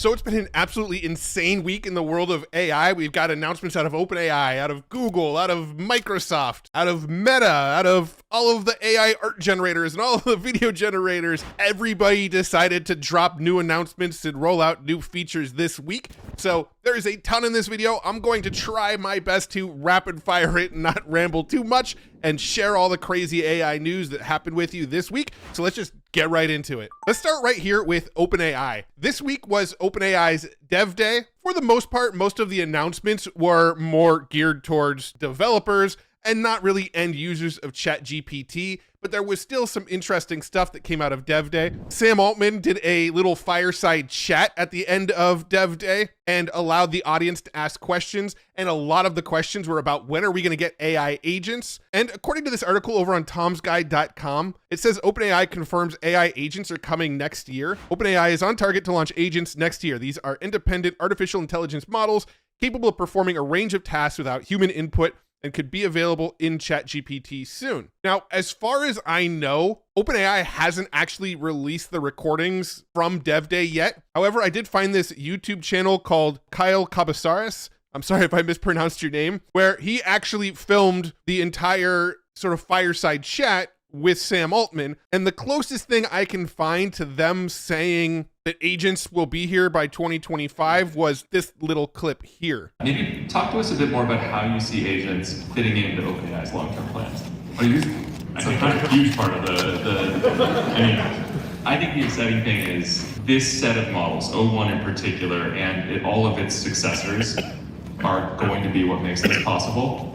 So it's been an absolutely insane week in the world of AI. We've got announcements out of OpenAI, out of Google, out of Microsoft, out of Meta, out of all of the AI art generators and all of the video generators. Everybody decided to drop new announcements and roll out new features this week. So there is a ton in this video. I'm going to try my best to rapid fire it and not ramble too much and share all the crazy AI news that happened with you this week. So let's just get right into it. Let's start right here with OpenAI. This week was OpenAI's DevDay. For the most part, most of the announcements were more geared towards developers and not really end users of ChatGPT, but there was still some interesting stuff that came out of DevDay. Sam Altman did a little fireside chat at the end of DevDay and allowed the audience to ask questions, and a lot of the questions were about when are we going to get AI agents. And according to this article over on tomsguide.com, it says OpenAI confirms AI agents are coming next year. OpenAI is on target to launch agents next year. These are independent artificial intelligence models capable of performing a range of tasks without human input and could be available in ChatGPT soon. Now, as far as I know, OpenAI hasn't actually released the recordings from DevDay yet. However, I did find this YouTube channel called Kyle Cabasaris. I'm sorry if I mispronounced your name, where he actually filmed the entire sort of fireside chat with Sam Altman. And the closest thing I can find to them saying that agents will be here by 2025 was this little clip here. Maybe talk to us a bit more about how you see agents fitting into OpenAI's long-term plans. I think that's a huge part of I think the exciting thing is this set of models, O1 in particular, and all of its successors are going to be what makes this possible.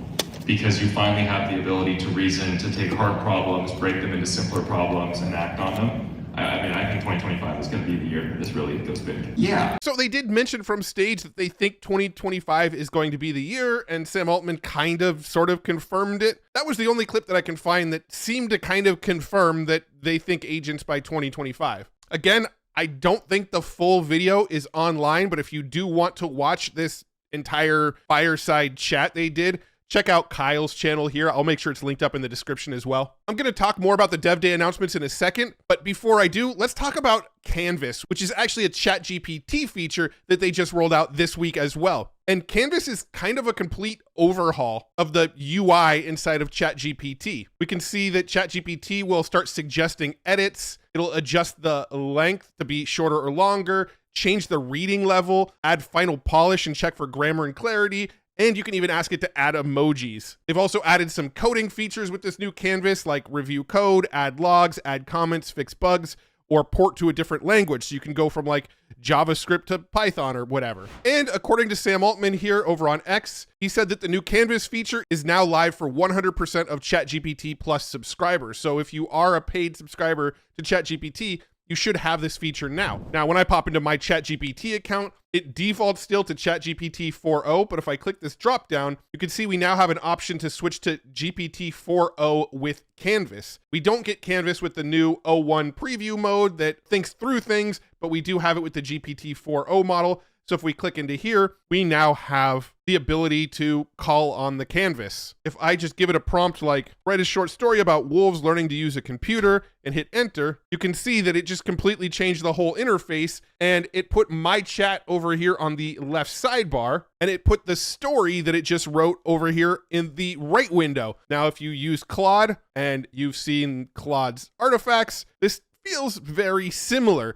Because you finally have the ability to reason, to take hard problems, break them into simpler problems, and act on them. I think 2025 is going to be the year that this really goes big. Yeah. So they did mention from stage that they think 2025 is going to be the year, and Sam Altman kind of sort of confirmed it. That was the only clip that I can find that seemed to kind of confirm that they think agents by 2025. Again, I don't think the full video is online, but if you do want to watch this entire fireside chat they did, check out Kyle's channel here. I'll make sure it's linked up in the description as well. I'm going to talk more about the DevDay announcements in a second, but before I do, let's talk about Canvas, which is actually a ChatGPT feature that they just rolled out this week as well. And Canvas is kind of a complete overhaul of the UI inside of ChatGPT. We can see that ChatGPT will start suggesting edits. It'll adjust the length to be shorter or longer, change the reading level, add final polish and check for grammar and clarity, and you can even ask it to add emojis. They've also added some coding features with this new Canvas, like review code, add logs, add comments, fix bugs, or port to a different language. So you can go from like JavaScript to Python or whatever. And according to Sam Altman here over on X, he said that the new Canvas feature is now live for 100% of ChatGPT Plus subscribers. So if you are a paid subscriber to ChatGPT, you should have this feature now. Now, when I pop into my ChatGPT account, it defaults still to ChatGPT 4.0, but if I click this drop down, you can see we now have an option to switch to GPT 4.0 with Canvas. We don't get Canvas with the new O1 preview mode that thinks through things, but we do have it with the GPT 4.0 model. So if we click into here, we now have the ability to call on the Canvas. If I just give it a prompt like, write a short story about wolves learning to use a computer and hit enter, you can see that it just completely changed the whole interface, and it put my chat over here on the left sidebar, and it put the story that it just wrote over here in the right window. Now, if you use Claude and you've seen Claude's artifacts, this feels very similar.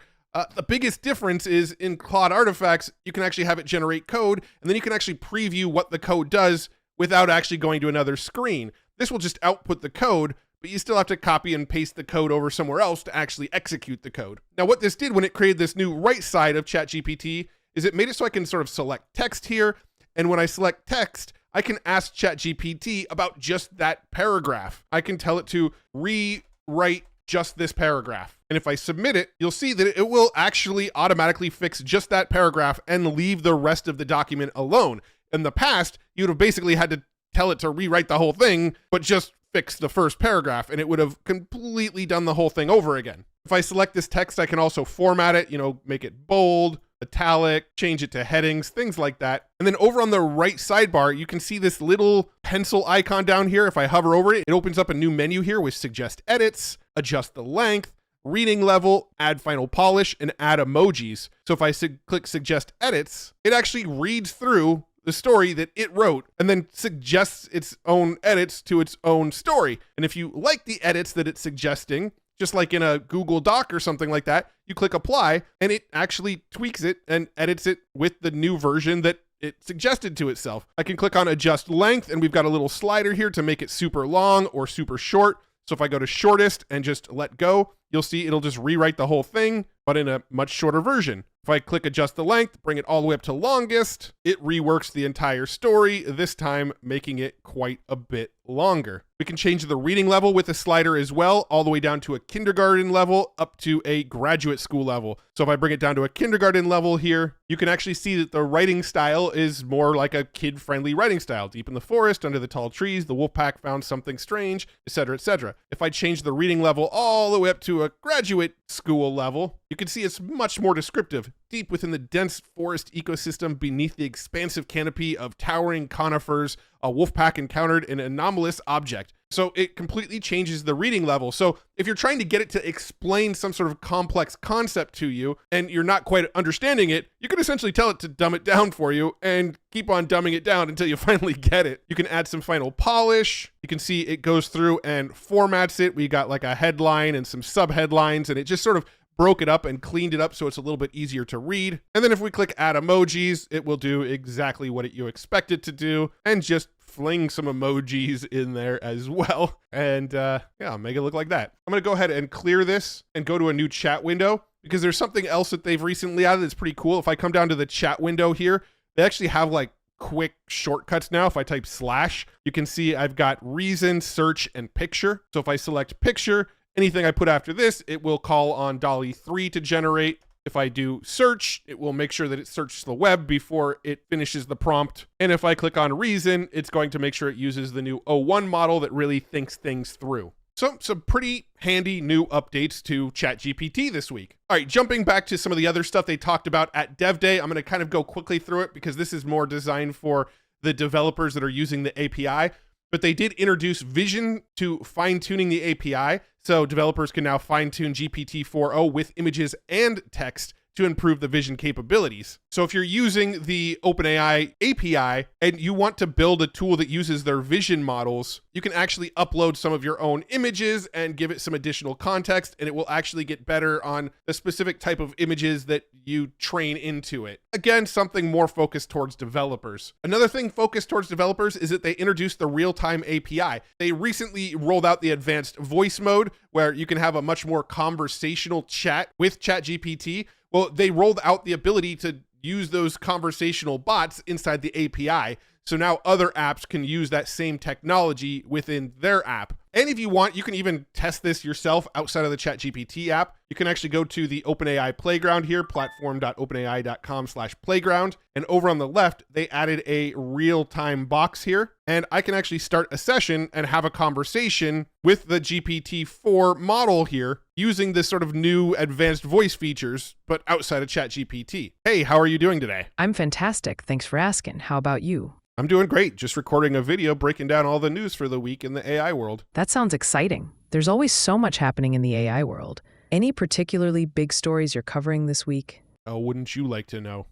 The biggest difference is in Claude artifacts, you can actually have it generate code, and then you can actually preview what the code does without actually going to another screen. This will just output the code, but you still have to copy and paste the code over somewhere else to actually execute the code. Now, what this did when it created this new right side of ChatGPT is it made it so I can sort of select text here, and when I select text, I can ask ChatGPT about just that paragraph. I can tell it to rewrite just this paragraph. And if I submit it, you'll see that it will actually automatically fix just that paragraph and leave the rest of the document alone. In the past, you'd have basically had to tell it to rewrite the whole thing, but just fix the first paragraph, and it would have completely done the whole thing over again. If I select this text, I can also format it, make it bold, italic, change it to headings, things like that. And then over on the right sidebar, you can see this little pencil icon down here. If I hover over it, it opens up a new menu here with suggest edits, adjust the length, reading level, add final polish, and add emojis. So if I click suggest edits, it actually reads through the story that it wrote and then suggests its own edits to its own story. And if you like the edits that it's suggesting, just like in a Google Doc or something like that, you click apply and it actually tweaks it and edits it with the new version that it suggested to itself. I can click on adjust length and we've got a little slider here to make it super long or super short. So if I go to shortest and just let go, you'll see it'll just rewrite the whole thing, but in a much shorter version. If I click adjust the length, bring it all the way up to longest, it reworks the entire story, this time making it quite a bit longer. We can change the reading level with the slider as well, all the way down to a kindergarten level up to a graduate school level. So if I bring it down to a kindergarten level here, you can actually see that the writing style is more like a kid-friendly writing style. Deep in the forest, under the tall trees, the wolf pack found something strange, etc., etc. If I change the reading level all the way up to a graduate school level, you can see it's much more descriptive. Deep within the dense forest ecosystem beneath the expansive canopy of towering conifers, a wolf pack encountered an anomalous object. So it completely changes the reading level. So if you're trying to get it to explain some sort of complex concept to you and you're not quite understanding it, you can essentially tell it to dumb it down for you and keep on dumbing it down until you finally get it. You can add some final polish. You can see it goes through and formats it. We got like a headline and some subheadlines, and it just sort of broke it up and cleaned it up so it's a little bit easier to read. And then if we click add emojis, it will do exactly what you expect it to do and just fling some emojis in there as well. And yeah, make it look like that. I'm gonna go ahead and clear this and go to a new chat window because there's something else that they've recently added that's pretty cool. If I come down to the chat window here, they actually have like quick shortcuts now. If I type slash, you can see I've got reason, search, and picture. So if I select picture, anything I put after this, it will call on DALL-E 3 to generate. If I do search, it will make sure that it searches the web before it finishes the prompt. And if I click on reason, it's going to make sure it uses the new O1 model that really thinks things through. So some pretty handy new updates to ChatGPT this week. All right, jumping back to some of the other stuff they talked about at DevDay, I'm going to kind of go quickly through it because this is more designed for the developers that are using the API. But they did introduce vision to fine-tuning the API. So developers can now fine-tune GPT-4o with images and text to improve the vision capabilities. So if you're using the OpenAI API and you want to build a tool that uses their vision models, you can actually upload some of your own images and give it some additional context, and it will actually get better on the specific type of images that you train into it. Again, something more focused towards developers. Another thing focused towards developers is that they introduced the real-time API. They recently rolled out the advanced voice mode where you can have a much more conversational chat with ChatGPT. Well, they rolled out the ability to use those conversational bots inside the API. So now other apps can use that same technology within their app. And if you want, you can even test this yourself outside of the ChatGPT app. You can actually go to the OpenAI playground here, platform.openai.com/playground. And over on the left, they added a real-time box here. And I can actually start a session and have a conversation with the GPT-4 model here using this sort of new advanced voice features, but outside of ChatGPT. Hey, how are you doing today? I'm fantastic. Thanks for asking. How about you? I'm doing great. Just recording a video breaking down all the news for the week in the AI world. That sounds exciting. There's always so much happening in the AI world. Any particularly big stories you're covering this week? Oh, wouldn't you like to know?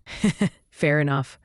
Fair enough.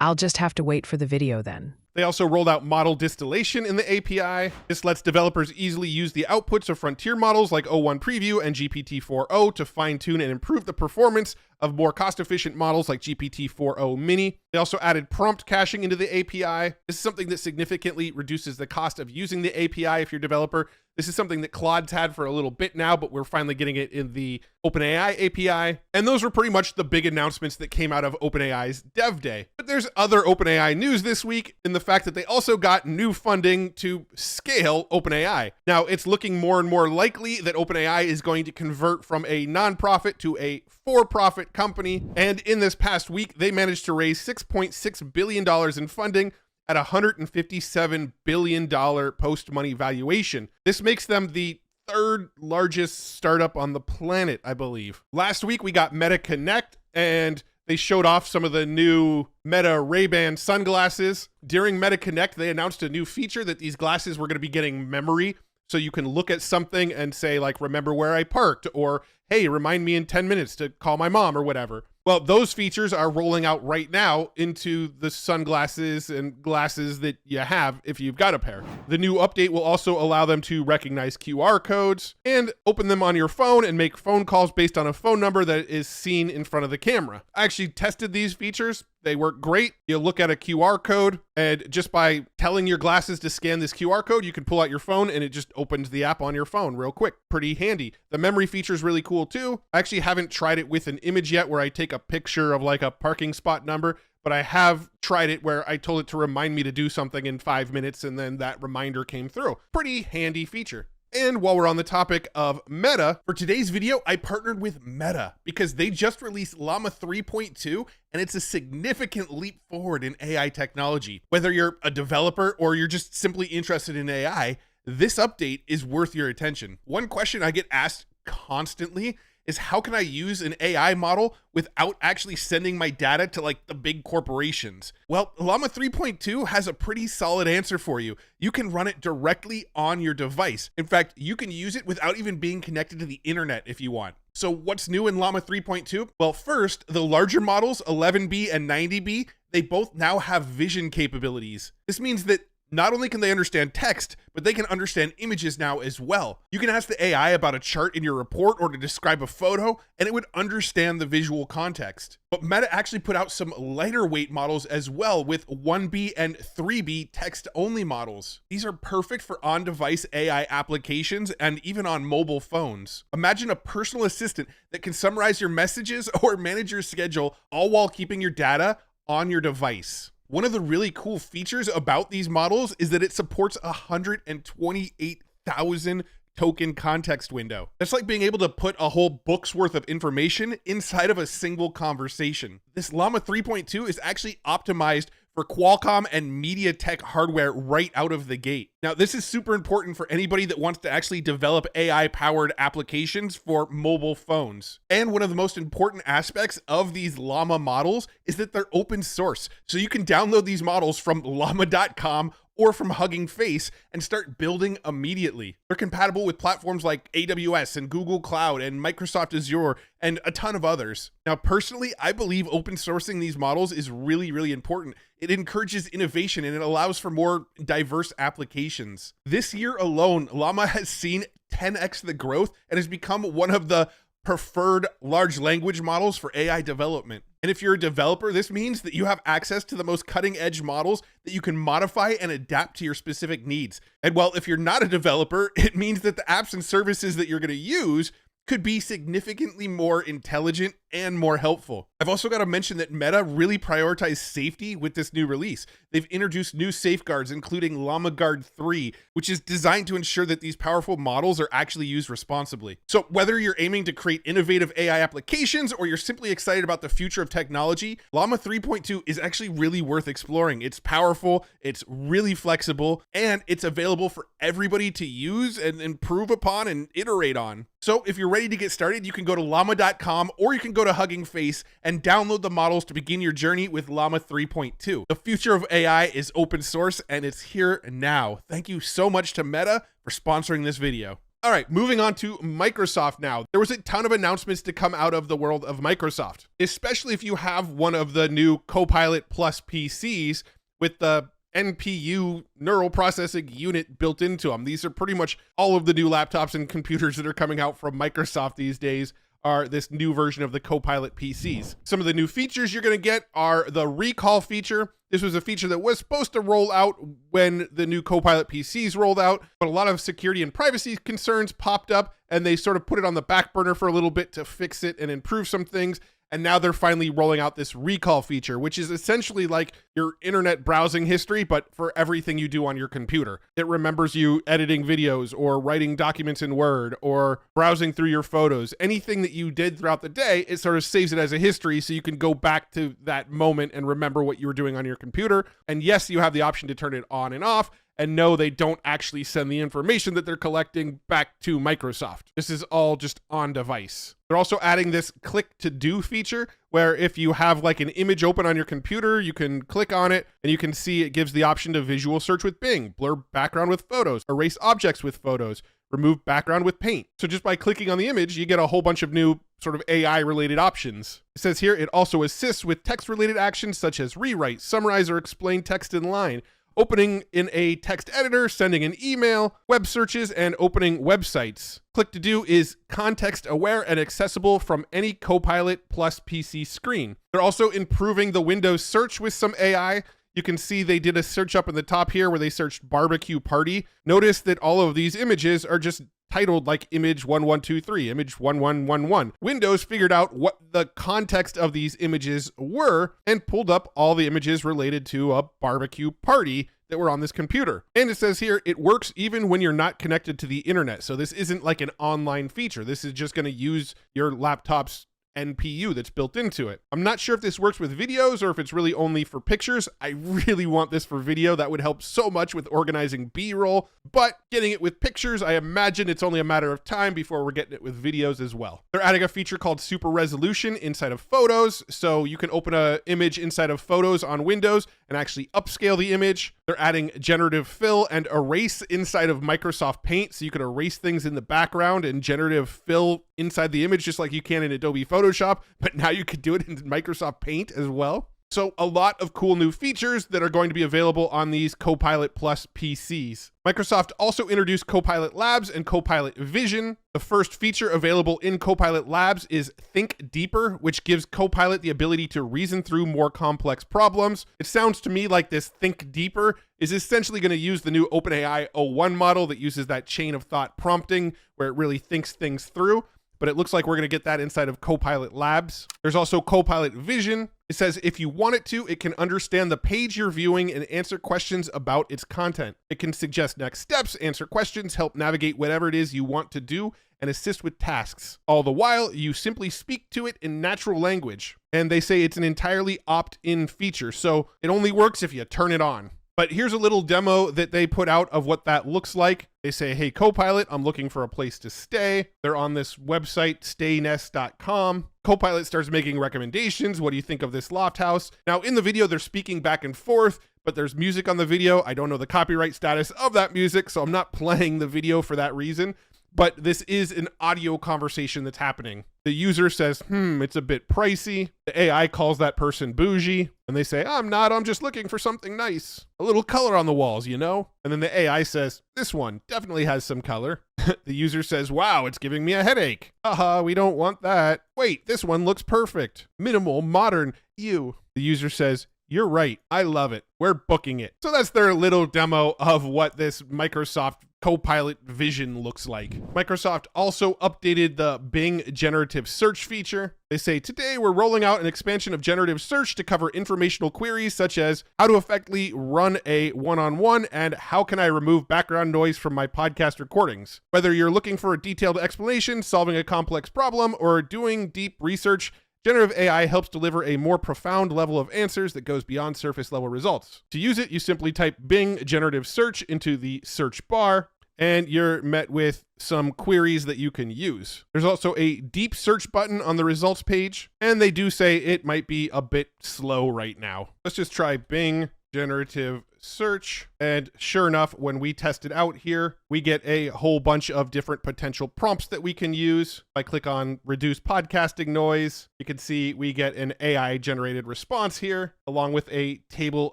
I'll just have to wait for the video then. They also rolled out model distillation in the API. This lets developers easily use the outputs of frontier models like O1 Preview and GPT-4o to fine-tune and improve the performance of more cost-efficient models like GPT-4o Mini. They also added prompt caching into the API. This is something that significantly reduces the cost of using the API if you're a developer. This is something that Claude's had for a little bit now, but we're finally getting it in the OpenAI API. And those were pretty much the big announcements that came out of OpenAI's DevDay. But there's other OpenAI news this week in the fact that they also got new funding to scale OpenAI. Now, it's looking more and more likely that OpenAI is going to convert from a nonprofit to a for-profit company. And in this past week, they managed to raise $6.6 billion in funding at a $157 billion post-money valuation. This makes them the third largest startup on the planet, I believe. Last week, we got Meta Connect, and they showed off some of the new Meta Ray-Ban sunglasses. During Meta Connect, they announced a new feature that these glasses were going to be getting memory So you can look at something and say, like, remember where I parked, or hey, remind me in 10 minutes to call my mom or whatever. Well, those features are rolling out right now into the sunglasses and glasses that you have if you've got a pair. The new update will also allow them to recognize QR codes and open them on your phone and make phone calls based on a phone number that is seen in front of the camera. I actually tested these features. They work great. You look at a QR code, and just by telling your glasses to scan this QR code, you can pull out your phone and it just opens the app on your phone real quick. Pretty handy. The memory feature is really cool too. I actually haven't tried it with an image yet where I take a picture of like a parking spot number, but I have tried it where I told it to remind me to do something in 5 minutes, and then that reminder came through. Pretty handy feature. And while we're on the topic of Meta, for today's video, I partnered with Meta because they just released Llama 3.2, and it's a significant leap forward in AI technology. Whether you're a developer or you're just simply interested in AI, this update is worth your attention. One question I get asked constantly is, how can I use an AI model without actually sending my data to like the big corporations? Well, Llama 3.2 has a pretty solid answer for you. You can run it directly on your device. In fact, you can use it without even being connected to the internet if you want. So what's new in Llama 3.2? Well, first, the larger models, 11B and 90B, they both now have vision capabilities. This means that not only can they understand text, but they can understand images now as well. You can ask the AI about a chart in your report or to describe a photo, and it would understand the visual context. But Meta actually put out some lighter weight models as well with 1B and 3B text-only models. These are perfect for on-device AI applications and even on mobile phones. Imagine a personal assistant that can summarize your messages or manage your schedule, all while keeping your data on your device. One of the really cool features about these models is that it supports 128,000 token context window. That's like being able to put a whole book's worth of information inside of a single conversation. This Llama 3.2 is actually optimized for Qualcomm and MediaTek hardware right out of the gate. Now, this is super important for anybody that wants to actually develop AI-powered applications for mobile phones. And one of the most important aspects of these Llama models is that they're open source. So you can download these models from llama.com or from Hugging Face and start building immediately. They're compatible with platforms like AWS and Google Cloud and Microsoft Azure and a ton of others. Now, personally, I believe open sourcing these models is really, really important. It encourages innovation and it allows for more diverse applications. This year alone, Llama has seen 10x the growth and has become one of the preferred large language models for AI development. And if you're a developer, this means that you have access to the most cutting edge models that you can modify and adapt to your specific needs. And well, if you're not a developer, it means that the apps and services that you're going to use could be significantly more intelligent and more helpful. I've also got to mention that Meta really prioritized safety with this new release. They've introduced new safeguards, including Llama Guard 3, which is designed to ensure that these powerful models are actually used responsibly. So whether you're aiming to create innovative AI applications or you're simply excited about the future of technology, Llama 3.2 is actually really worth exploring. It's powerful, it's really flexible, and it's available for everybody to use and improve upon and iterate on. So if you're ready to get started, you can go to llama.com or you can go to Hugging Face and download the models to begin your journey with Llama 3.2. The future of AI is open source and it's here now. Thank you so much to Meta for sponsoring this video. All right, moving on to Microsoft now. There was a ton of announcements to come out of the world of Microsoft, especially if you have one of the new Copilot Plus PCs with the NPU neural processing unit built into them. These are pretty much all of the new laptops and computers that are coming out from Microsoft these days are this new version of the Copilot PCs. Some of the new features you're going to get are the recall feature. This was a feature that was supposed to roll out when the new Copilot PCs rolled out, but a lot of security and privacy concerns popped up and they sort of put it on the back burner for a little bit to fix it and improve some things. And now they're finally rolling out this recall feature, which is essentially like your internet browsing history, but for everything you do on your computer. It remembers you editing videos or writing documents in Word or browsing through your photos. Anything that you did throughout the day, it sort of saves it as a history so you can go back to that moment and remember what you were doing on your computer. And yes, you have the option to turn it on and off. and no, they don't actually send the information that they're collecting back to Microsoft. This is all just on device. They're also adding this click to do feature where if you have like an image open on your computer, you can click on it and you can see it gives the option to visual search with Bing, blur background with photos, erase objects with photos, remove background with paint. So just by clicking on the image, you get a whole bunch of new sort of AI related options. It says here, it also assists with text related actions such as rewrite, summarize, or explain text in line, opening in a text editor, sending an email, web searches, and opening websites. Click to do is context aware and accessible from any Copilot plus PC screen. They're also improving the Windows search with some AI. You can see they did a search up in the top here where they searched barbecue party. Notice that all of these images are just titled like image 1123, image 1111. Windows figured out what the context of these images were and pulled up all the images related to a barbecue party that were on this computer. And it says here, it works even when you're not connected to the internet. So this isn't like an online feature. This is just going to use your laptop's NPU that's built into it. I'm not sure if this works with videos or if it's really only for pictures. I really want this for video. That would help so much with organizing B-roll, but getting it with pictures, I imagine it's only a matter of time before we're getting it with videos as well. They're adding a feature called super resolution inside of Photos. So you can open an image inside of Photos on Windows and actually upscale the image. They're adding generative fill and erase inside of Microsoft Paint. So you can erase things in the background and generative fill inside the image, just like you can in Adobe Photoshop, but now you could do it in Microsoft Paint as well. So a lot of cool new features that are going to be available on these Copilot Plus PCs. Microsoft also introduced Copilot Labs and Copilot Vision. The first feature available in Copilot Labs is Think Deeper, which gives Copilot the ability to reason through more complex problems. It sounds to me like this Think Deeper is essentially going to use the new OpenAI O1 model that uses that chain of thought prompting where it really thinks things through. But it looks like we're going to get that inside of Copilot Labs. There's also Copilot Vision. It says if you want it to, it can understand the page you're viewing and answer questions about its content. It can suggest next steps, answer questions, help navigate whatever it is you want to do, and assist with tasks. All the while, you simply speak to it in natural language. And they say it's an entirely opt-in feature, so it only works if you turn it on. But here's a little demo that they put out of what that looks like. They say, hey, Copilot, I'm looking for a place to stay. They're on this website, staynest.com. Copilot starts making recommendations. What do you think of this loft house? Now, in the video, they're speaking back and forth, but there's music on the video. I don't know the copyright status of that music, so I'm not playing the video for that reason. But this is an audio conversation that's happening. The user says, it's a bit pricey. The AI calls that person bougie. And they say, I'm just looking for something nice. A little color on the walls, you know? And then the AI says, this one definitely has some color. The user says, wow, it's giving me a headache. Haha, we don't want that. Wait, this one looks perfect. Minimal, modern, ew. The user says, you're right. I love it. We're booking it. So that's their little demo of what this Microsoft Copilot Vision looks like. Microsoft also updated the Bing generative search feature. They say, today we're rolling out an expansion of generative search to cover informational queries such as how to effectively run a one-on-one and how can I remove background noise from my podcast recordings. Whether you're looking for a detailed explanation, solving a complex problem, or doing deep research, generative AI helps deliver a more profound level of answers that goes beyond surface level results. To use it, you simply type Bing generative search into the search bar, and you're met with some queries that you can use. There's also a deep search button on the results page, and they do say it might be a bit slow right now. Let's just try Bing generative search. And sure enough, when we test it out here, we get a whole bunch of different potential prompts that we can use. If I click on reduce podcasting noise, you can see we get an AI generated response here, along with a table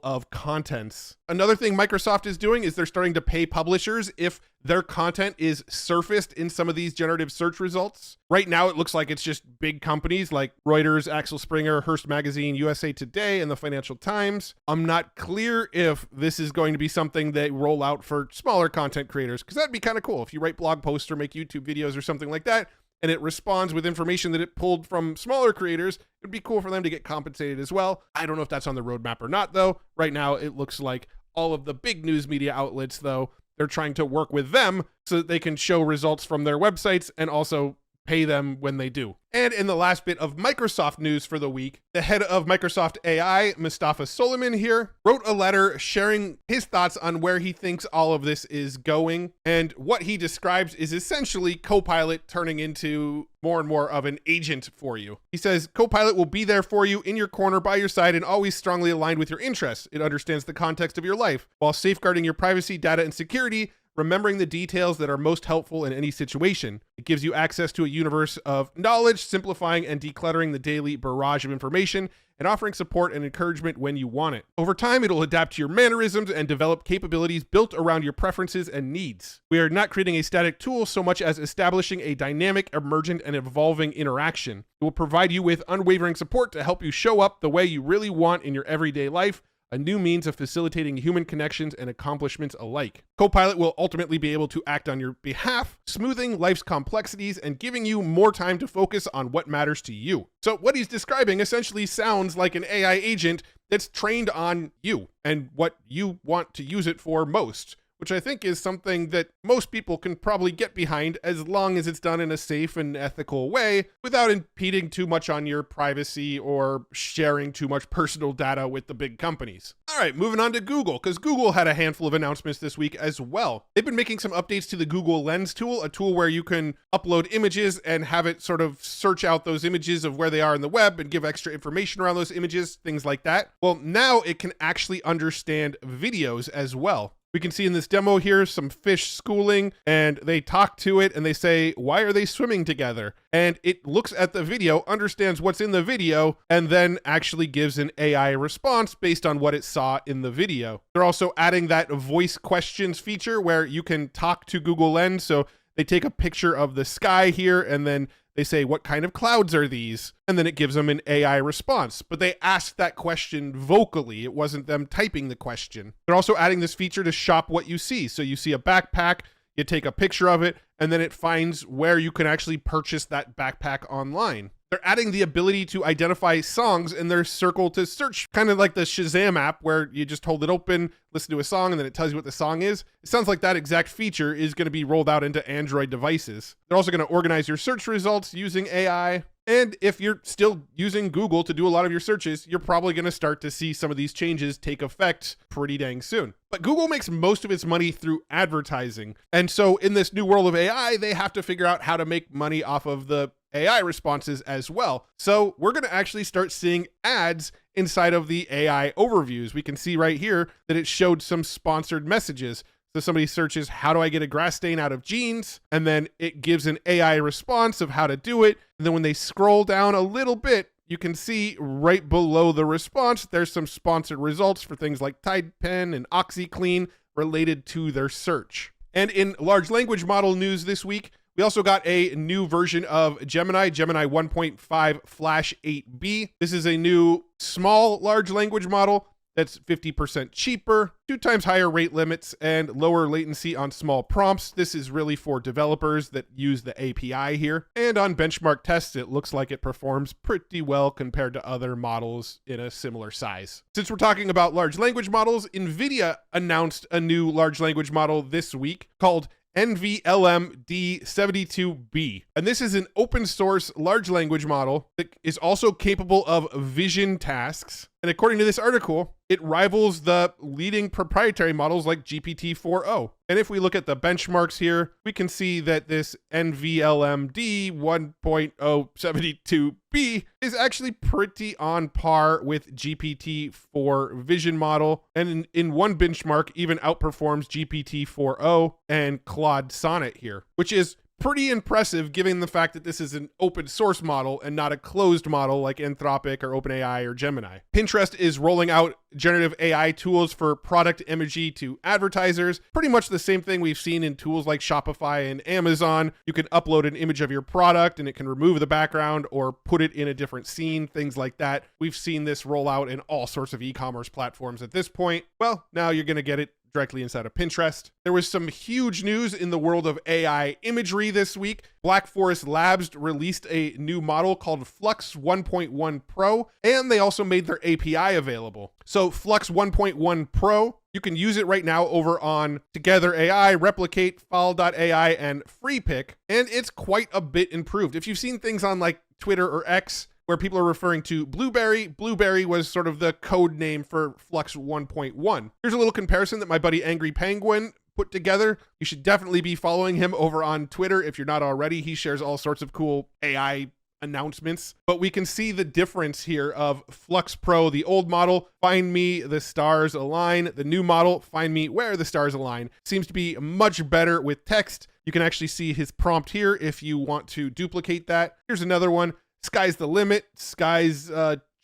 of contents. Another thing Microsoft is doing is they're starting to pay publishers if their content is surfaced in some of these generative search results. Right now, it looks like it's just big companies like Reuters, Axel Springer, Hearst Magazine, USA Today, and the Financial Times. I'm not clear if this is going to be something they roll out for smaller content creators, because that'd be kind of cool. If you write blog posts or make YouTube videos or something like that, and it responds with information that it pulled from smaller creators, it'd be cool for them to get compensated as well. I don't know if that's on the roadmap or not, though. Right now, it looks like all of the big news media outlets, though, they're trying to work with them so that they can show results from their websites and also pay them when they do. And in the last bit of Microsoft news for the week, the head of Microsoft AI, Mustafa Suleyman here, wrote a letter sharing his thoughts on where he thinks all of this is going. And what he describes is essentially Copilot turning into more and more of an agent for you. He says, Copilot will be there for you in your corner by your side and always strongly aligned with your interests. It understands the context of your life while safeguarding your privacy, data, and security, remembering the details that are most helpful in any situation. It gives you access to a universe of knowledge, simplifying and decluttering the daily barrage of information, and offering support and encouragement when you want it. Over time, it'll adapt to your mannerisms and develop capabilities built around your preferences and needs. We are not creating a static tool so much as establishing a dynamic, emergent, and evolving interaction. It will provide you with unwavering support to help you show up the way you really want in your everyday life, a new means of facilitating human connections and accomplishments alike. Copilot will ultimately be able to act on your behalf, smoothing life's complexities and giving you more time to focus on what matters to you. So what he's describing essentially sounds like an AI agent that's trained on you and what you want to use it for most, which I think is something that most people can probably get behind as long as it's done in a safe and ethical way without impeding too much on your privacy or sharing too much personal data with the big companies. All right, moving on to Google, because Google had a handful of announcements this week as well. They've been making some updates to the Google Lens tool, a tool where you can upload images and have it sort of search out those images of where they are in the web and give extra information around those images, things like that. Well, now it can actually understand videos as well. We can see in this demo here some fish schooling, and they talk to it and they say, why are they swimming together? And it looks at the video, understands what's in the video, and then actually gives an AI response based on what it saw in the video. They're also adding that voice questions feature where you can talk to Google Lens. So they take a picture of the sky here and then they say, what kind of clouds are these? And then it gives them an AI response. But they asked that question vocally. It wasn't them typing the question. They're also adding this feature to shop what you see. So you see a backpack, you take a picture of it, and then it finds where you can actually purchase that backpack online. They're adding the ability to identify songs in their circle to search, kind of like the Shazam app where you just hold it open, listen to a song, and then it tells you what the song is. It sounds like that exact feature is going to be rolled out into Android devices. They're also going to organize your search results using AI. And if you're still using Google to do a lot of your searches, you're probably going to start to see some of these changes take effect pretty dang soon. But Google makes most of its money through advertising. And so in this new world of AI, they have to figure out how to make money off of the AI responses as well. So we're going to actually start seeing ads inside of the AI overviews. We can see right here that it showed some sponsored messages. So somebody searches, how do I get a grass stain out of jeans? And then it gives an AI response of how to do it. And then when they scroll down a little bit, you can see right below the response, there's some sponsored results for things like Tide Pen and OxyClean related to their search. And in large language model news this week, we also got a new version of Gemini 1.5 Flash 8B. This is a new small large language model that's 50% cheaper, 2 times higher rate limits, and lower latency on small prompts. This is really for developers that use the API here. And on benchmark tests, it looks like it performs pretty well compared to other models in a similar size. Since we're talking about large language models, Nvidia announced a new large language model this week called NVLM D72B. And this is an open source large language model that is also capable of vision tasks. And according to this article, it rivals the leading proprietary models like GPT-4o. And if we look at the benchmarks here, we can see that this NVLM-D 1.072B is actually pretty on par with GPT-4 vision model. And in one benchmark, even outperforms GPT-4o and Claude Sonnet here, which is pretty impressive given the fact that this is an open source model and not a closed model like Anthropic or OpenAI or Gemini. Pinterest is rolling out generative AI tools for product imagery to advertisers. Pretty much the same thing we've seen in tools like Shopify and Amazon. You can upload an image of your product and it can remove the background or put it in a different scene, things like that. We've seen this roll out in all sorts of e-commerce platforms at this point. Well, now you're going to get it directly inside of Pinterest. There was some huge news in the world of AI imagery this week. Black Forest Labs released a new model called Flux 1.1 Pro, and they also made their API available. So Flux 1.1 Pro, you can use it right now over on Together AI, Replicate, File.ai, and FreePick, and it's quite a bit improved. If you've seen things on like Twitter or X where people are referring to Blueberry, Blueberry was sort of the code name for Flux 1.1. Here's a little comparison that my buddy Angry Penguin put together. You should definitely be following him over on Twitter if you're not already. He shares all sorts of cool AI announcements, but we can see the difference here of Flux Pro, the old model, find me the stars align. The new model, find me where the stars align. Seems to be much better with text. You can actually see his prompt here if you want to duplicate that. Here's another one. Sky's the limit. Sky's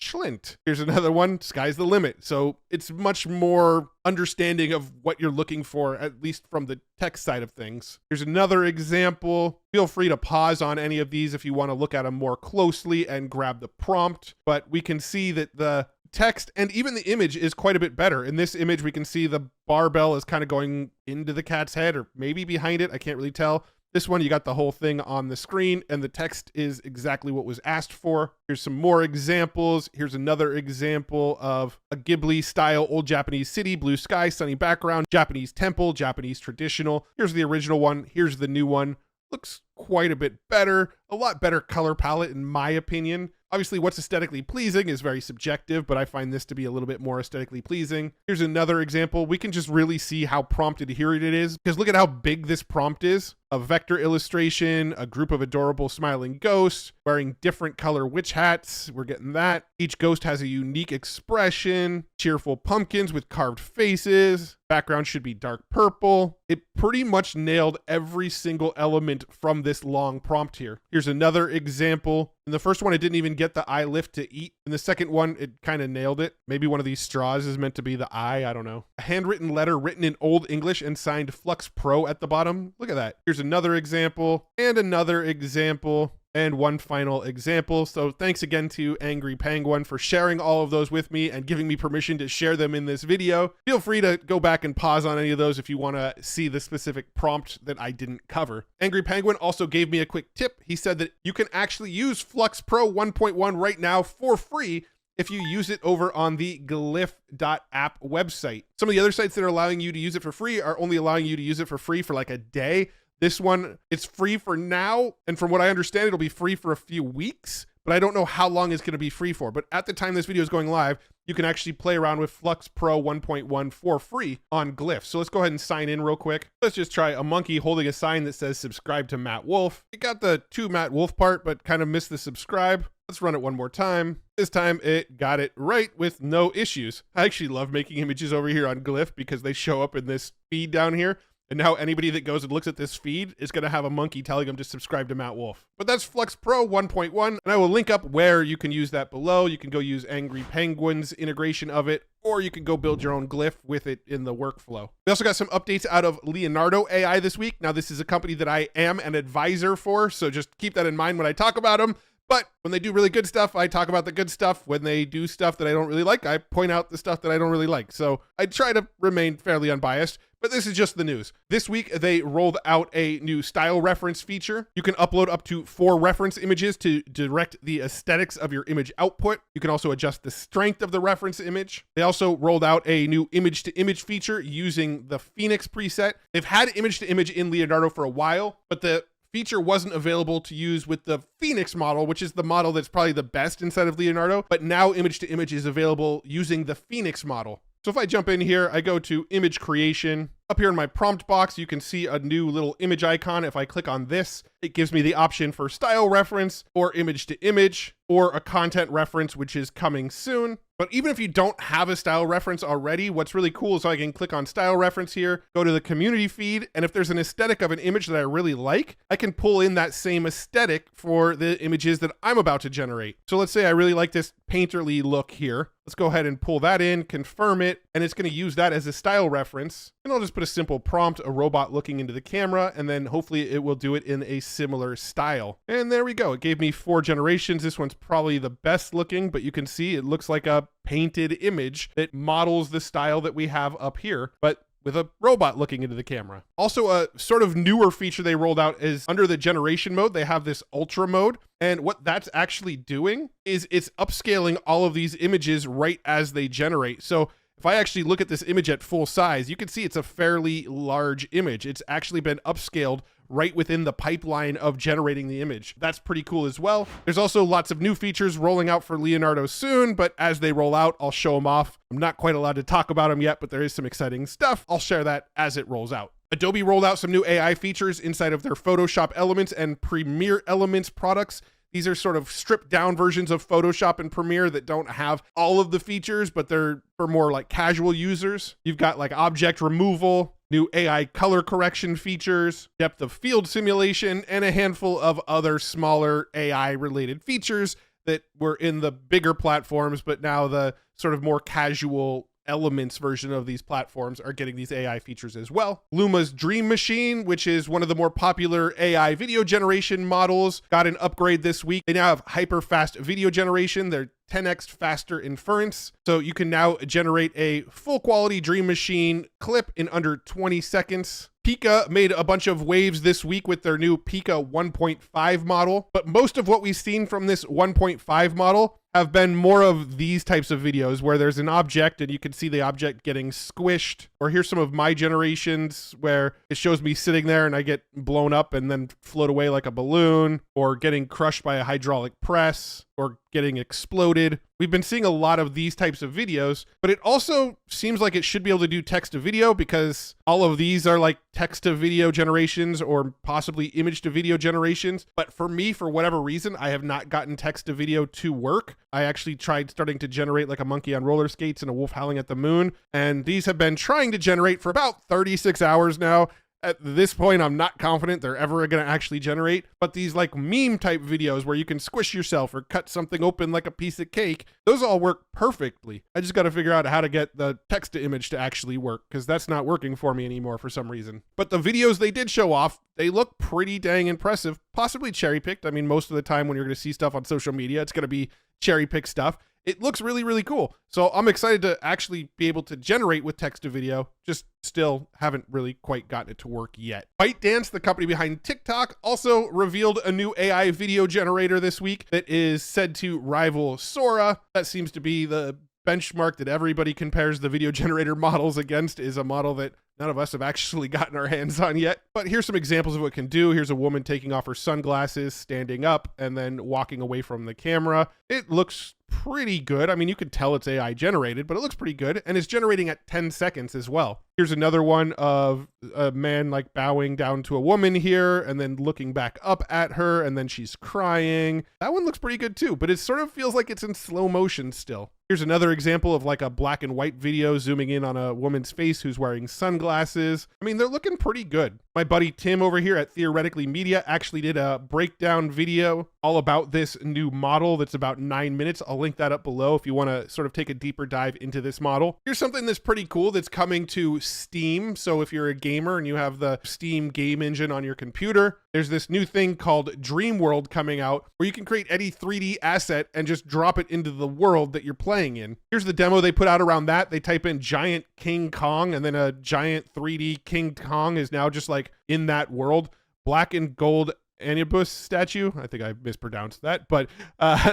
Schlint. Here's another one. Sky's the limit. So it's much more understanding of what you're looking for, at least from the text side of things. Here's another example. Feel free to pause on any of these if you want to look at them more closely and grab the prompt. But we can see that the text and even the image is quite a bit better. In this image, we can see the barbell is kind of going into the cat's head or maybe behind it. I can't really tell. This one, you got the whole thing on the screen and the text is exactly what was asked for. Here's some more examples. Here's another example of a Ghibli style old Japanese city, blue sky, sunny background, Japanese temple, Japanese traditional. Here's the original one. Here's the new one. Looks quite a bit better, a lot better color palette in my opinion. Obviously, what's aesthetically pleasing is very subjective, but I find this to be a little bit more aesthetically pleasing. Here's another example. We can just really see how prompt adherent it is, because look at how big this prompt is. A vector illustration, a group of adorable smiling ghosts wearing different color witch hats. We're getting that. Each ghost has a unique expression. Cheerful pumpkins with carved faces. Background should be dark purple. It pretty much nailed every single element from this long prompt here. Here's another example. In the first one, it didn't even get the eye lift to eat. In the second one, it kind of nailed it. Maybe one of these straws is meant to be the eye. I don't know. A handwritten letter written in Old English and signed Flux Pro at the bottom. Look at that. Here's another example and another example and one final example. So thanks again to Angry Penguin for sharing all of those with me and giving me permission to share them in this video. Feel free to go back and pause on any of those if you want to see the specific prompt that I didn't cover. Angry Penguin also gave me a quick tip. He said that you can actually use Flux Pro 1.1 right now for free if you use it over on the glyph.app website. Some of the other sites that are allowing you to use it for free are only allowing you to use it for free for like a day. This one, it's free for now, and from what I understand, it'll be free for a few weeks, but I don't know how long it's going to be free for. But at the time this video is going live, you can actually play around with Flux Pro 1.1 for free on Glyph. So let's go ahead and sign in real quick. Let's just try a monkey holding a sign that says subscribe to Matt Wolfe. It got the to Matt Wolfe part, but kind of missed the subscribe. Let's run it one more time. This time it got it right with no issues. I actually love making images over here on Glyph because they show up in this feed down here. And now anybody that goes and looks at this feed is going to have a monkey telling them to subscribe to Matt Wolfe. But that's Flux Pro 1.1, and I will link up where you can use that below. You can go use Angry Penguin's integration of it, or you can go build your own glyph with it in the workflow. We also got some updates out of Leonardo AI this week. Now, this is a company that I am an advisor for, so just keep that in mind when I talk about them. But when they do really good stuff, I talk about the good stuff. When they do stuff that I don't really like, I point out the stuff that I don't really like. So I try to remain fairly unbiased. But this is just the news. This week, they rolled out a new style reference feature. You can upload up to 4 reference images to direct the aesthetics of your image output. You can also adjust the strength of the reference image. They also rolled out a new image-to-image feature using the Phoenix preset. They've had image-to-image in Leonardo for a while, but the feature wasn't available to use with the Phoenix model, which is the model that's probably the best inside of Leonardo. But now image-to-image is available using the Phoenix model. So if I jump in here, I go to image creation. Up here in my prompt box, you can see a new little image icon. If I click on this, it gives me the option for style reference or image to image or a content reference, which is coming soon. But even if you don't have a style reference already, what's really cool is I can click on style reference here, go to the community feed, and if there's an aesthetic of an image that I really like, I can pull in that same aesthetic for the images that I'm about to generate. So let's say I really like this painterly look here. Let's go ahead and pull that in, confirm it, and it's going to use that as a style reference. And I'll just put a simple prompt, a robot looking into the camera, and then hopefully it will do it in a similar style. And there we go. It gave me 4 generations. This one's probably the best looking, but you can see it looks like a painted image that models the style that we have up here. But with a robot looking into the camera. Also, a sort of newer feature they rolled out is under the generation mode, they have this ultra mode. And what that's actually doing is it's upscaling all of these images right as they generate. So if I actually look at this image at full size, you can see it's a fairly large image. It's actually been upscaled right within the pipeline of generating the image. That's pretty cool as well. There's also lots of new features rolling out for Leonardo soon, but as they roll out, I'll show them off. I'm not quite allowed to talk about them yet, but there is some exciting stuff. I'll share that as it rolls out. Adobe rolled out some new AI features inside of their Photoshop Elements and Premiere Elements products. These are sort of stripped down versions of Photoshop and Premiere that don't have all of the features, but they're for more like casual users. You've got like object removal, new AI color correction features, depth of field simulation, and a handful of other smaller AI related features that were in the bigger platforms, but now the sort of more casual Elements version of these platforms are getting these AI features as well. Luma's Dream Machine, which is one of the more popular AI video generation models, got an upgrade this week. They now have hyper fast video generation. They're 10x faster inference. So you can now generate a full quality Dream Machine clip in under 20 seconds. Pika made a bunch of waves this week with their new Pika 1.5 model, but most of what we've seen from this 1.5 model have been more of these types of videos where there's an object and you can see the object getting squished. Or here's some of my generations where it shows me sitting there and I get blown up and then float away like a balloon, or getting crushed by a hydraulic press, or getting exploded. We've been seeing a lot of these types of videos, but it also seems like it should be able to do text to video, because all of these are like text to video generations or possibly image to video generations. But for me, for whatever reason, I have not gotten text to video to work. I actually tried starting to generate like a monkey on roller skates and a wolf howling at the moon, and these have been trying to generate for about 36 hours now. At this point, I'm not confident they're ever going to actually generate, but these like meme type videos where you can squish yourself or cut something open like a piece of cake, those all work perfectly. I just got to figure out how to get the text to image to actually work, because that's not working for me anymore for some reason. But the videos they did show off, they look pretty dang impressive, possibly cherry picked. I mean, most of the time when you're going to see stuff on social media, it's going to be cherry picked stuff. It looks really, really cool. So I'm excited to actually be able to generate with text to video. Just still haven't really quite gotten it to work yet. ByteDance, the company behind TikTok, also revealed a new AI video generator this week that is said to rival Sora. That seems to be the benchmark that everybody compares the video generator models against, is a model that none of us have actually gotten our hands on yet. But here's some examples of what it can do. Here's a woman taking off her sunglasses, standing up, and then walking away from the camera. It looks pretty good. I mean, you can tell it's AI generated, but it looks pretty good, and it's generating at 10 seconds as well. Here's another one of a man like bowing down to a woman here and then looking back up at her, and then she's crying. That one looks pretty good too, but it sort of feels like it's in slow motion still. Here's another example of like a black and white video zooming in on a woman's face who's wearing sunglasses. I mean, they're looking pretty good. My buddy Tim over here at Theoretically Media actually did a breakdown video all about this new model that's about 9 minutes. I'll link that up below if you want to sort of take a deeper dive into this model. Here's something that's pretty cool that's coming to Steam. So if you're a gamer and you have the Steam game engine on your computer, there's this new thing called DreamWorld coming out where you can create any 3D asset and just drop it into the world that you're playing in. Here's the demo they put out around that. They type in giant King Kong, and then a giant 3D King Kong is now just like in that world. Black and gold Anubis statue. I think I mispronounced that, but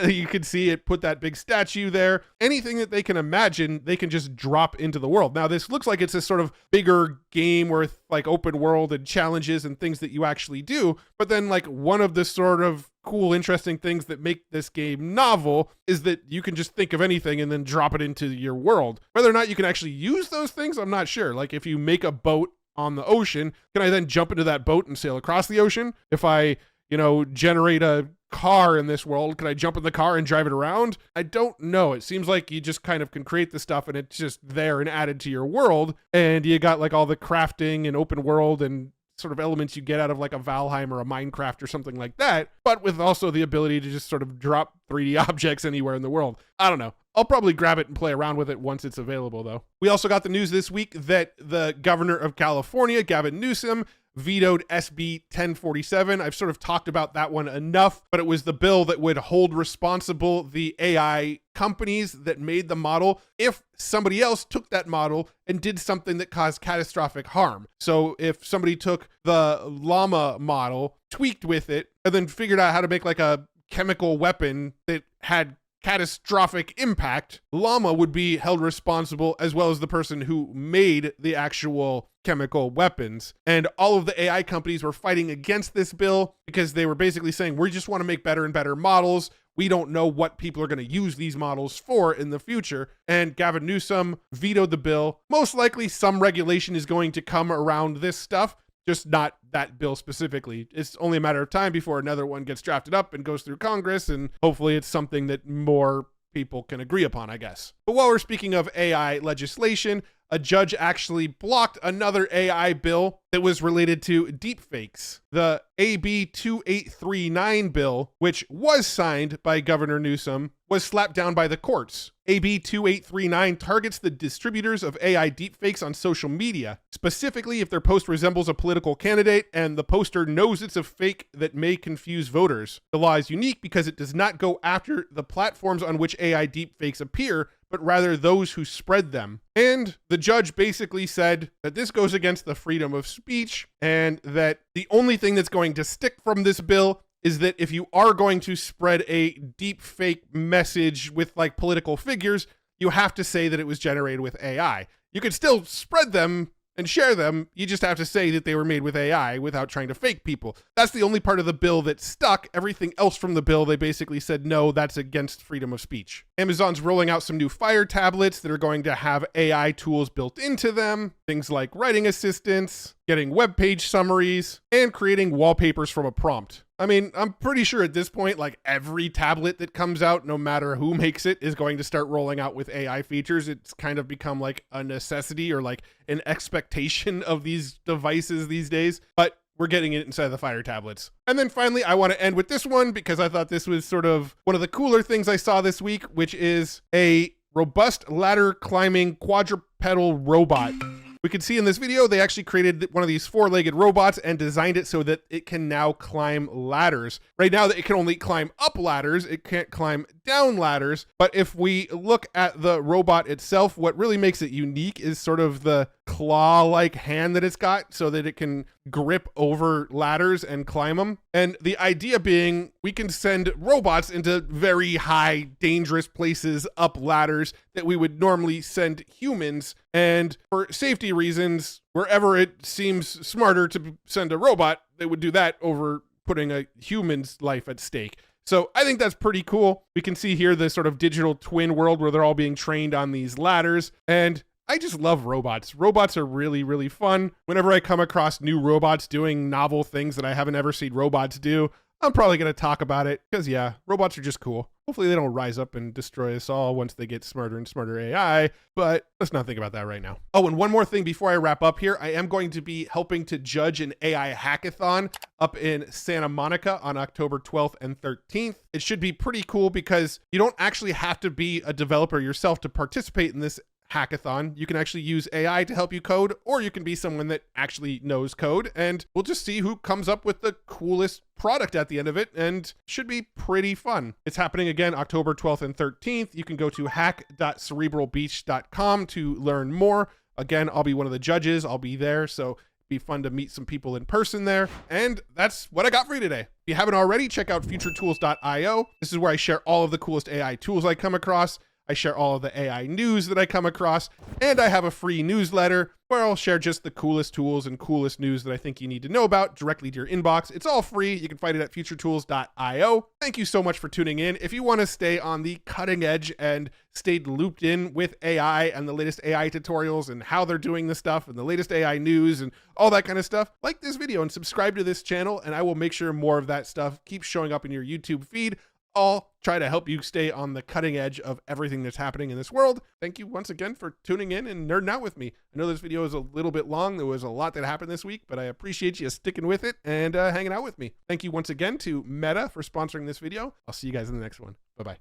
you can see it put that big statue there. Anything that they can imagine, they can just drop into the world. Now, this looks like it's a sort of bigger game with like open world and challenges and things that you actually do. But then like one of the sort of cool, interesting things that make this game novel is that you can just think of anything and then drop it into your world. Whether or not you can actually use those things, I'm not sure. Like if you make a boat on the ocean, can I then jump into that boat and sail across the ocean? If I, generate a car in this world, can I jump in the car and drive it around? I don't know. It seems like you just kind of can create the stuff and it's just there and added to your world. And you got like all the crafting and open world and sort of elements you get out of like a Valheim or a Minecraft or something like that, but with also the ability to just sort of drop 3D objects anywhere in the world. I don't know. I'll probably grab it and play around with it once it's available, though. We also got the news this week that the governor of California, Gavin Newsom, vetoed SB 1047. I've sort of talked about that one enough, but it was the bill that would hold responsible the AI companies that made the model if somebody else took that model and did something that caused catastrophic harm. So if somebody took the Llama model, tweaked with it, and then figured out how to make like a chemical weapon that had catastrophic impact, Llama would be held responsible, as well as the person who made the actual chemical weapons. And all of the AI companies were fighting against this bill because they were basically saying, we just want to make better and better models. We don't know what people are going to use these models for in the future. And Gavin Newsom vetoed the bill. Most likely some regulation is going to come around this stuff, just not that bill specifically. It's only a matter of time before another one gets drafted up and goes through Congress, and hopefully it's something that more people can agree upon, I guess. But while we're speaking of AI legislation, a judge actually blocked another AI bill that was related to deepfakes. The AB 2839 bill, which was signed by Governor Newsom, was slapped down by the courts. AB 2839 targets the distributors of AI deepfakes on social media, specifically if their post resembles a political candidate and the poster knows it's a fake that may confuse voters. The law is unique because it does not go after the platforms on which AI deepfakes appear, but rather those who spread them. And the judge basically said that this goes against the freedom of speech, and that the only thing that's going to stick from this bill is that if you are going to spread a deep fake message with like political figures, you have to say that it was generated with AI. You could still spread them and share them. You just have to say that they were made with AI without trying to fake people. That's the only part of the bill that stuck. Everything else from the bill, they basically said, no, that's against freedom of speech. Amazon's rolling out some new Fire tablets that are going to have AI tools built into them. Things like writing assistants, getting web page summaries, and creating wallpapers from a prompt. I mean, I'm pretty sure at this point, like every tablet that comes out, no matter who makes it, is going to start rolling out with AI features. It's kind of become like a necessity or like an expectation of these devices these days, but we're getting it inside the Fire tablets. And then finally, I want to end with this one because I thought this was sort of one of the cooler things I saw this week, which is a robust ladder climbing quadrupedal robot. We can see in this video, they actually created one of these four-legged robots and designed it so that it can now climb ladders. Right now, it can only climb up ladders. It can't climb down ladders. But if we look at the robot itself, what really makes it unique is sort of the claw-like hand that it's got so that it can grip over ladders and climb them. And the idea being we can send robots into very high, dangerous places up ladders that we would normally send humans. And for safety reasons, wherever it seems smarter to send a robot, they would do that over putting a human's life at stake. So I think that's pretty cool. We can see here the sort of digital twin world where they're all being trained on these ladders. And I just love robots. Robots are really, really fun. Whenever I come across new robots doing novel things that I haven't ever seen robots do, I'm probably going to talk about it because, yeah, robots are just cool. Hopefully they don't rise up and destroy us all once they get smarter and smarter AI, but let's not think about that right now. Oh, and one more thing before I wrap up here, I am going to be helping to judge an AI hackathon up in Santa Monica on October 12th and 13th. It should be pretty cool because you don't actually have to be a developer yourself to participate in this hackathon. You can actually use AI to help you code, or you can be someone that actually knows code, and we'll just see who comes up with the coolest product at the end of it, and should be pretty fun. It's happening again October 12th and 13th. You can go to hack.cerebralbeach.com to learn more. Again, I'll be one of the judges. I'll be there, so it'd be fun to meet some people in person there. And that's what I got for you today. If you haven't already, check out futuretools.io. This is where I share all of the coolest AI tools I come across. I share all of the AI news that I come across, and I have a free newsletter where I'll share just the coolest tools and coolest news that I think you need to know about directly to your inbox. It's all free. You can find it at futuretools.io. Thank you so much for tuning in. If you want to stay on the cutting edge and stay looped in with AI and the latest AI tutorials and how they're doing the stuff and the latest AI news and all that kind of stuff, like this video and subscribe to this channel, and I will make sure more of that stuff keeps showing up in your YouTube feed. I'll try to help you stay on the cutting edge of everything that's happening in this world. Thank you once again for tuning in and nerding out with me. I know this video is a little bit long. There was a lot that happened this week, but I appreciate you sticking with it and hanging out with me. Thank you once again to Meta for sponsoring this video. I'll see you guys in the next one. Bye-bye.